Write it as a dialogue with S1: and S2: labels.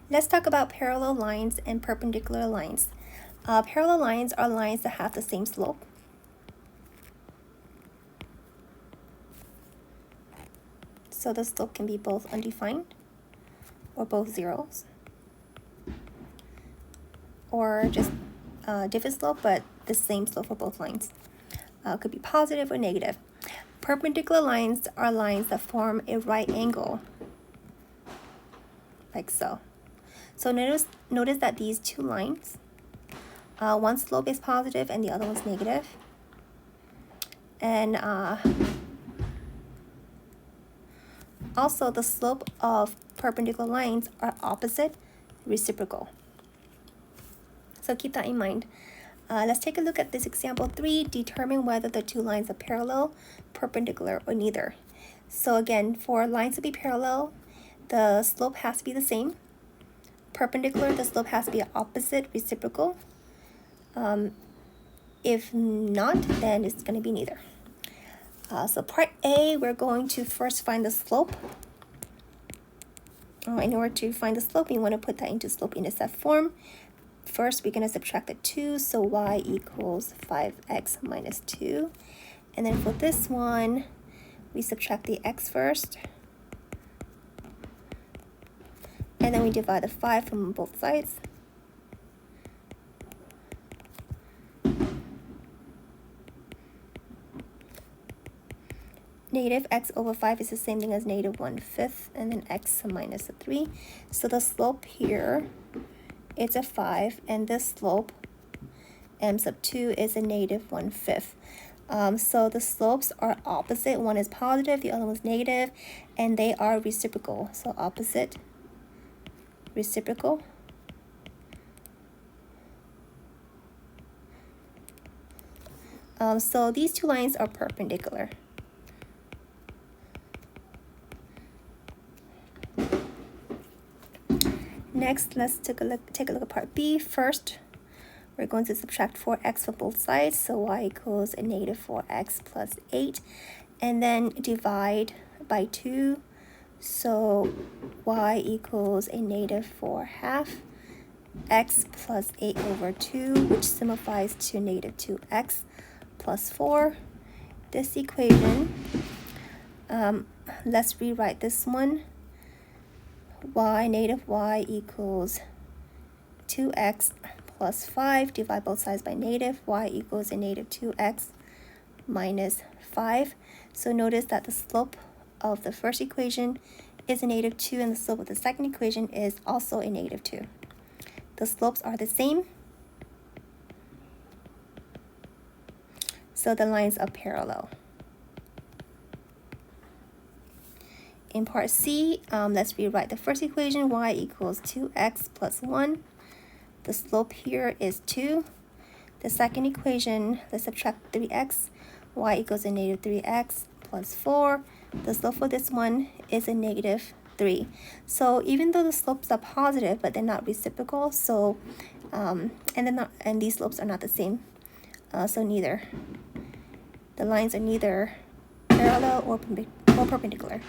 S1: Let's talk about parallel lines and perpendicular lines. Parallel lines are lines that have the same slope. So the slope can be both undefined or both zeros, or just different slope but the same slope for both lines. Could be positive or negative. Perpendicular lines are lines that form a right angle, like so. So notice that these two lines, one slope is positive and the other one's negative. And also the slope of perpendicular lines are opposite reciprocal. So keep that in mind. Let's take a look at this example 3. Determine whether the two lines are parallel, perpendicular, or neither. So again, for lines to be parallel, the slope has to be the same. Perpendicular, the slope has to be opposite reciprocal. If not, then it's going to be neither. So part A, we're going to first find the slope. In order to find the slope, we want to put that into slope-intercept form. First, we're going to subtract the 2, so y equals 5x minus 2. And then for this one, we subtract the x first. And then we divide the 5 from both sides. Negative x over 5 is the same thing as negative 1/5, and then x minus 3. So the slope here is a 5, and this slope, m sub 2, is a negative 1/5. So the slopes are opposite. One is positive, the other one's negative, and they are reciprocal. So opposite, reciprocal. So these two lines are perpendicular. Next, let's take a look at part B. First, we're going to subtract 4x from both sides, so y equals a negative 4x plus 8, and then divide by 2, so y equals a negative 4/2 x plus 8 over 2, which simplifies to negative 2x plus 4. This equation, let's rewrite this one. Negative y equals 2x plus 5, divide both sides by negative, y equals a negative 2x minus 5. So notice that the slope of the first equation is a negative 2, and the slope of the second equation is also a negative 2. The slopes are the same, so the lines are parallel. In part C, let's rewrite the first equation. Y equals 2x plus 1. The slope here is 2. The second equation, let's subtract 3x. Y equals a negative 3x plus 4. The slope for this one is a negative 3. So even though the slopes are positive, but they're not reciprocal, so and these slopes are not the same, so neither. The lines are neither parallel or perpendicular.